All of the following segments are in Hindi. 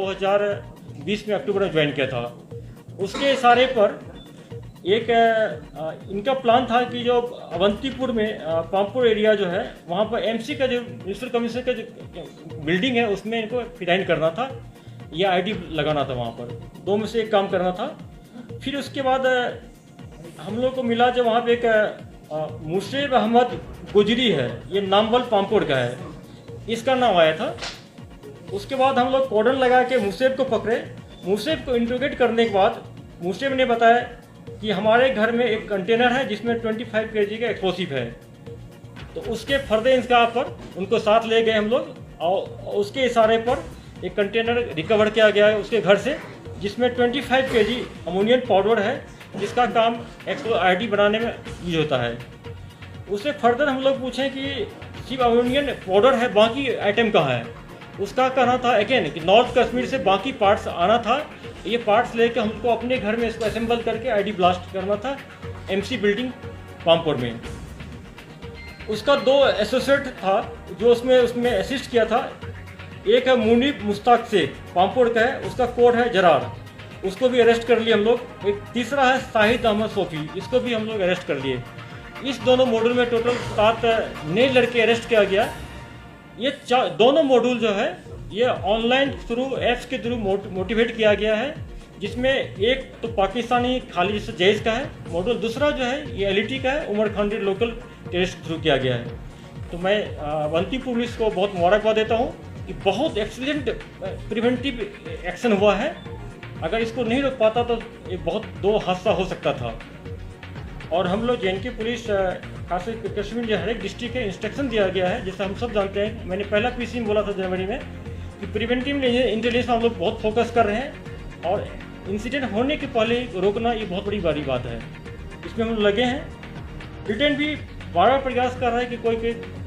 2020 में अक्टूबर में ज्वाइन किया था। उसके इशारे पर एक इनका प्लान था कि जो अवंतीपुर में पामपुर एरिया जो है वहाँ पर एमसी का जो म्यूनिसिपल कमीशन का जो बिल्डिंग है उसमें इनको फिडाइन करना था या आईडी लगाना था। वहाँ पर दो में से एक काम करना था। फिर उसके बाद हम लोग को मिला जब वहाँ पे एक मुशरफ अहमद गुजरी है, ये नामवल पामपुर का है, इसका नाम आया था। उसके बाद हम लोग कॉर्डन लगा के मुशरफ को पकड़े। मुशरफ को इंट्रोगेट करने के बाद मुशरफ ने बताया कि हमारे घर में एक कंटेनर है जिसमें 25 kg का एक्सप्लोसिव है। तो उसके फर्दर इंतजार पर उनको साथ ले गए हम लोग और उसके इशारे पर एक कंटेनर रिकवर किया गया है उसके घर से, जिसमें 25 kg अमोनियम पाउडर है जिसका काम आईडी बनाने में यूज होता है। उससे फर्दर हम लोग पूछें कि सिर्फ अमोनियम पाउडर है, बाकी आइटम कहाँ है। उसका कहना था अगेन कि नॉर्थ कश्मीर से बाकी पार्ट्स आना था, ये पार्ट्स लेके हमको अपने घर में इसको असेंबल करके आईडी ब्लास्ट करना था एमसी बिल्डिंग पामपुर में। उसका 2 एसोसिएट था जो उसमें असिस्ट किया था। एक है मुनीब मुश्ताक शेख, पामपुर का है, उसका कोड है जरार, उसको भी अरेस्ट कर लिए हम लोग। एक तीसरा है शाहिद अहमद सोफी, इसको भी हम लोग अरेस्ट कर लिए। इस दोनों मॉड्यूल में टोटल 7 नए लड़के अरेस्ट किया गया। ये दोनों मॉड्यूल जो है ये ऑनलाइन थ्रू ऐप्स के थ्रू मोटिवेट किया गया है, जिसमें एक तो पाकिस्तानी खालिद जैसे जैश का है मॉड्यूल, दूसरा जो है ये एलईटी का है, Umar Khan local test through किया गया है। तो मैं अवंतीपुर पुलिस को बहुत मुबारकबाद देता हूँ कि बहुत एक्सीलेंट प्रिवेंटिव एक्शन हुआ है। अगर इसको नहीं रोक पाता तो ये बहुत 2 हादसा हो सकता था। और हम लोग JNK पुलिस खास कश्मीर जो हर एक डिस्ट्रिक्ट है इंस्ट्रक्शन दिया गया है, जैसे हम सब जानते हैं। मैंने पहला पीसी में बोला था जनवरी में कि प्रिवेंटिव इंटेलिजेंस हम लोग बहुत फोकस कर रहे हैं और इंसिडेंट होने के पहले रोकना ये बहुत बड़ी बात है। इसमें हम लगे हैं। ब्रिटेन भी बार प्रयास कर रहा है कि कोई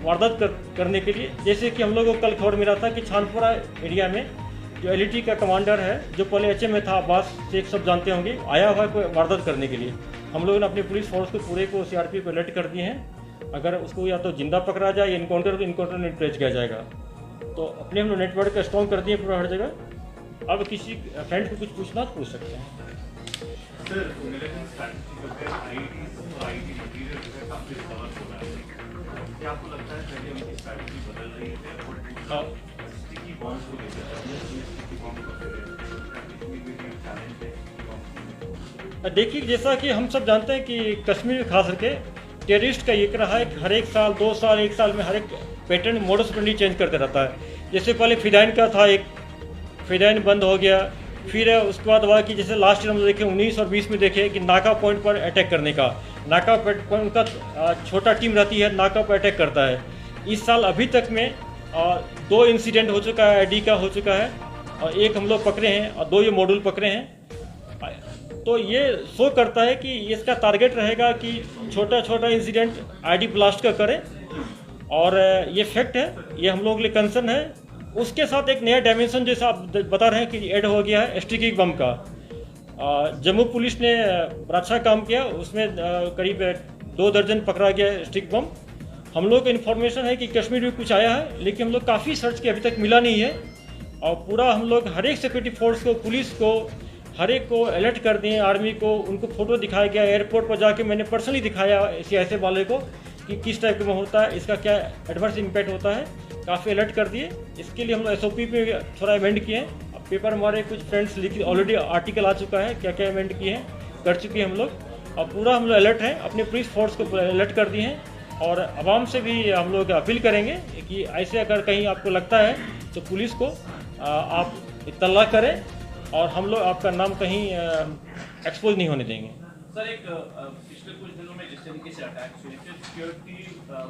वारदात करने के लिए। जैसे कि हम लोगों को कल खबर मिला था कि छानपुरा एरिया में जो एलईटी का कमांडर है जो पहले HM में था, अब्बास शेख सब जानते होंगे, आया हुआ है कोई वारदात करने के लिए। हम लोगों ने अपने पुलिस फोर्स को पूरे को CRP को अलर्ट कर दिए हैं। अगर उसको या तो जिंदा पकड़ा जाए या इनकाउंटर में ट्रेस किया जाएगा। तो अपने हम लोग नेटवर्क का स्ट्रॉन्ग कर दिए पूरा हर जगह। अब किसी फ्रेंड को कुछ पूछना तो पूछ सकते हैं। सर, क्या आपको लगता है पहले उनकी स्ट्रैटेजी बदल रही है और स्टिकी बॉम्ब्स को लेकर देखिए, जैसा कि हम सब जानते हैं कि कश्मीर में खास करके टेररिस्ट का ये रहा है कि हर एक साल 2 साल 1 साल में हर एक पैटर्न मोडस ऑपरेंडी चेंज करते रहता है। जैसे पहले फिदाइन का था, एक फिदाइन बंद हो गया। फिर उसके बाद हुआ कि जैसे लास्ट ईयर हम देखें 19 और 20 में देखें कि नाका पॉइंट पर अटैक करने का, नाका पॉइंट का छोटा टीम रहती है, नाका पर अटैक करता है। इस साल अभी तक में 2 इंसिडेंट हो चुका है, आईडी का हो चुका है और 1 हम लोग पकड़े हैं और 2 ये मॉड्यूल पकड़े हैं। तो ये शो करता है कि इसका टारगेट रहेगा कि छोटा इंसिडेंट आईडी ब्लास्ट का करें और ये फैक्ट है, ये हम लोगों के लिए कंसर्न है। उसके साथ एक नया डायमेंशन जैसा आप बता रहे हैं कि ऐड हो गया है स्टिकी बम का। जम्मू पुलिस ने अच्छा काम किया, उसमें करीब 2 दर्जन पकड़ा गया स्टिक बम। हम लोग को इन्फॉर्मेशन है कि कश्मीर में कुछ आया है, लेकिन हम लोग काफ़ी सर्च किए, अभी तक मिला नहीं है। और पूरा हम लोग हर एक सिक्योरिटी फोर्स को, पुलिस को, हर एक को अलर्ट कर दिए, आर्मी को, उनको फ़ोटो दिखाया गया। एयरपोर्ट पर जाके मैंने पर्सनली दिखाया ऐसे वाले को कि किस टाइप में होता है, इसका क्या एडवर्स इम्पैक्ट होता है। काफ़ी अलर्ट कर दिए। इसके लिए हम लोग SOP पे थोड़ा अमेंड किए हैं। अब पेपर हमारे कुछ फ्रेंड्स लिख, ऑलरेडी आर्टिकल आ चुका है, क्या क्या अमेंड किए हैं, कर चुके हैं हम लोग। और पूरा हम लोग अलर्ट हैं, अपने पुलिस फोर्स को अलर्ट कर दिए हैं। और आवाम से भी हम लोग अपील करेंगे कि ऐसे अगर कहीं आपको लगता है तो पुलिस को आप इत्तला करें और हम लोग आपका नाम कहीं एक्सपोज नहीं होने देंगे। सर, एक पिछले कुछ दिनों में जिस तरीके से अटैक्स हुए थे, सिक्योरिटी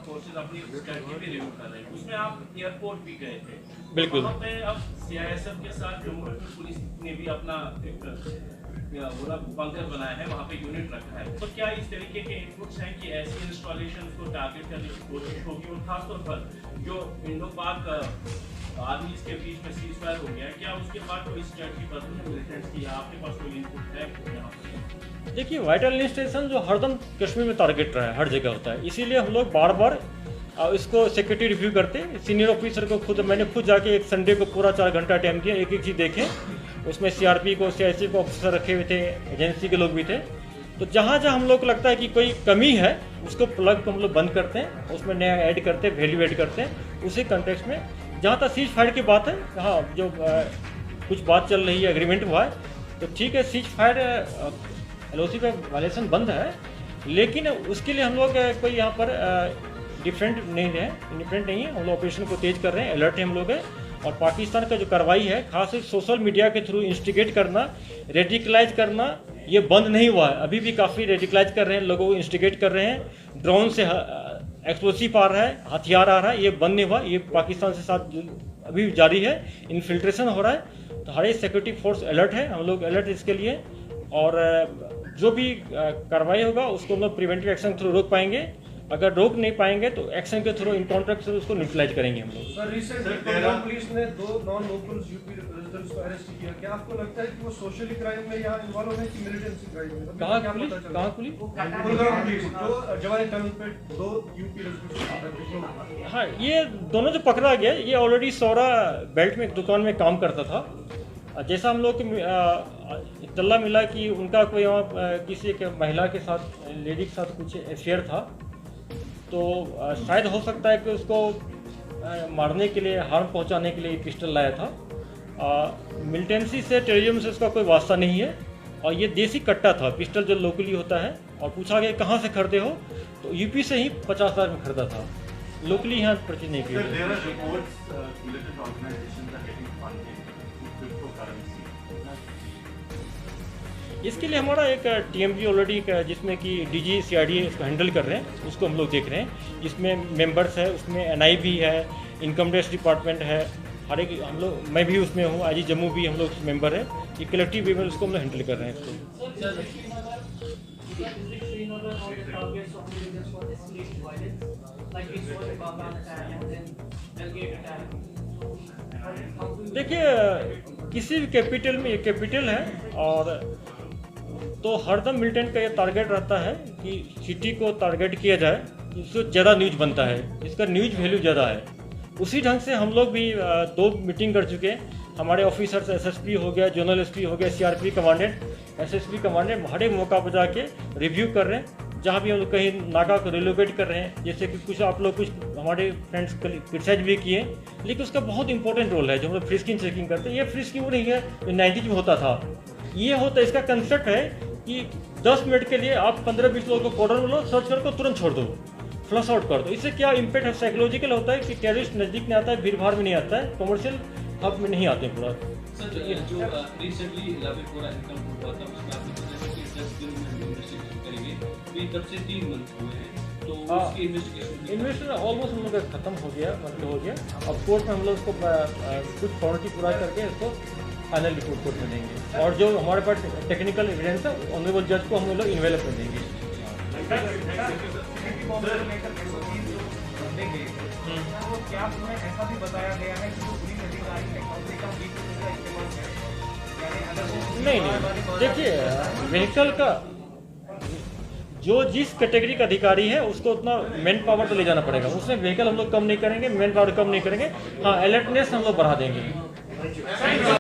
फोर्सेस अपनी स्ट्रेटजी भी रिव्यू कर रहे हैं, उसमें आप एयरपोर्ट भी गए थे। बिल्कुल। वहाँ पे अब CISF के साथ जम्मू कश्मीर पुलिस ने भी अपना एक बंकर बनाया है, वहाँ पे यूनिट रखा है। तो क्या इस तरीके के इनपुट्स हैं कि ऐसी इंस्टॉलेशन को टारगेट करने की कोशिश होगी? और खासतौर पर जो इंडो पाक आर्मी के बीच में सीज फायर हो गया, क्या उसके बाद कोई स्ट्रेटजी बदली है मिलिटेंट्स की, या आपके पास कोई इनपुट है यहाँ पे? देखिए, वाइटल इंस्टेशन जो हरदम कश्मीर में टारगेट रहा है, हर जगह होता है। इसीलिए हम लोग बार बार इसको सिक्योरिटी रिव्यू करते। सीनियर ऑफिसर को मैंने खुद जाके एक संडे को पूरा 4 घंटा टाइम दिया, एक एक चीज़ देखें। उसमें CRP को CIC को ऑफिसर रखे हुए थे, एजेंसी के लोग भी थे। तो जहाँ जहाँ हम लोग को लगता है कि कोई कमी है उसको प्लग को हम लोग बंद करते हैं, उसमें नया ऐड करते हैं, वैल्यू ऐड करते हैं। उसी कंटेक्स्ट में जहाँ तक सीज फायर की बात है, हाँ जो कुछ बात चल रही है, एग्रीमेंट हुआ है तो ठीक है, सीज फायर LOC का वायलेशन बंद है, लेकिन उसके लिए हम लोग कोई यहाँ पर डिफरेंट नहीं है, इंडिपेंडेंट नहीं है। हम लोग ऑपरेशन को तेज कर रहे हैं, अलर्ट है हम लोग है। और पाकिस्तान का जो कार्रवाई है, खास सोशल मीडिया के थ्रू इंस्टिगेट करना, रेडिकलाइज करना, ये बंद नहीं हुआ है। अभी भी काफ़ी रेडिकलाइज कर रहे हैं, लोगों को इंस्टिगेट कर रहे हैं, ड्रोन से एक्सप्लोसिव आ रहा है, हथियार आ रहा है, ये बंद नहीं हुआ। ये पाकिस्तान से साथ अभी जारी है, इन्फिल्ट्रेशन हो रहा है। तो हमारे सिक्योरिटी फोर्स अलर्ट है, हम लोग अलर्ट इसके लिए। और जो भी कार्रवाई होगा उसको हम लोग प्रिवेंटिव एक्शन के थ्रू रोक पाएंगे। अगर रोक नहीं पाएंगे तो एक्शन के थ्रू, इनकाउंटर के थ्रू उसको न्यूट्रलाइज करेंगे हम लोग। सर, रिसेंटली पंजाब पुलिस ने 2 नॉन लोकल्स यूपी रेजिडेंट्स को अरेस्ट किया। क्या आपको लगता है कि वो सोशली क्राइम में यहाँ इन्वॉल्व है कि मिलिटेंसी क्राइम में? कहाँ पुलिस? कहाँ पुलिस? कुलगाम पुलिस, जो जवानी टनल पे 2 यूपी रेजिडेंट्स। हाँ, ये दोनों जो पकड़ा गया, ये ऑलरेडी सौरा बेल्ट में एक दुकान में काम करता था। जैसा हम लोग इत्तला मिला कि उनका कोई वहाँ किसी एक महिला के साथ, लेडी के साथ कुछ अफेयर था, तो शायद हो सकता है कि उसको मारने के लिए, हार्म पहुंचाने के लिए पिस्टल लाया था। मिलिटेंसी से, टेररिज्म से उसका कोई वास्ता नहीं है। और ये देसी कट्टा था, पिस्टल जो लोकली होता है। और पूछा गया कहाँ से खरीदे हो, तो यूपी से ही 50,000 में खरीदा था, लोकली यहाँ परचेज नहीं किया। इसके लिए हमारा एक TMG ऑलरेडी, जिसमें कि DG CID इसको हैंडल कर रहे हैं, उसको हम लोग देख रहे हैं। इसमें मेंबर्स है, उसमें NI भी है, इनकम टैक्स डिपार्टमेंट है, हर एक हम लोग, मैं भी उसमें हूँ, IG जम्मू भी हम लोग मेंबर है। ये कलेक्टिव वे में उसको हम लोग हैंडल कर रहे हैं इसको। देखिए, किसी भी कैपिटल में, ये कैपिटल है, और तो हरदम मिलिटेंट का ये टारगेट रहता है कि सिटी को टारगेट किया जाए, इससे ज़्यादा न्यूज बनता है, इसका न्यूज वैल्यू ज़्यादा है। उसी ढंग से हम लोग भी 2 मीटिंग कर चुके हैं। हमारे ऑफिसर्स SSP हो गया, जोनल SP हो गया, CRP कमांडेंट, SSP कमांडेंट हर एक मौका पर जाके रिव्यू कर रहे हैं। जहाँ भी हम लोग कहीं नाका को रिलोकेट कर रहे हैं, जैसे कि कुछ आप लोग, कुछ हमारे फ्रेंड्स क्रिटिसाइज भी किए, लेकिन उसका बहुत इंपॉर्टेंट रोल है जो हम लोग फ्री स्क्रीन चेकिंग करते हैं। ये फ्री स्क्रीन वो नहीं है जो 90s में होता था। ये होता, इसका कंसेप्ट है कि 10 मिनट के लिए आप 15-20 लोगों को कॉर्डर में लो, सर्च करके तुरंत छोड़ दो, फ्लश आउट कर दो। इससे क्या इम्पैक्ट है? साइकोलॉजिकल होता है कि टेररिस्ट नज़दीक नहीं आता है, भीड़ भाड़ में नहीं आता है, कमर्शियल हब में नहीं आते पूरा। सर, जो रिसेंटली पूरा इनकम हुआ था, उसमें आपने बताया कि 10 दिन में इन्वेस्टिगेशन करेंगे, तो तब से 3 मंथ हुए हैं, तो उसकी इन्वेस्टिगेशन ऑलमोस्ट हम लोग का खत्म हो गया, मतलब हो गया। अब कोर्ट में हम लोग उसको कुछ फॉर्मेलिटी पूरा करके इसको फाइनल रिपोर्ट कोर्ट में देंगे। और जो हमारे पास टेक्निकल एविडेंस है, ऑनरेबल जज को हम लोग इन्वेलप कर देंगे। क्या उसमें ऐसा भी बताया गया है कि जो पुलिस अधिकारी टेक्नोलॉजी का इस्तेमाल करें? नहीं, देखिए, व्हीकल का जो जिस कैटेगरी का अधिकारी है उसको उतना मैन पावर तो ले जाना पड़ेगा। उसमें व्हीकल हम लोग कम नहीं करेंगे, मैन पावर कम नहीं करेंगे। हाँ, अलर्टनेस हम लोग बढ़ा देंगे।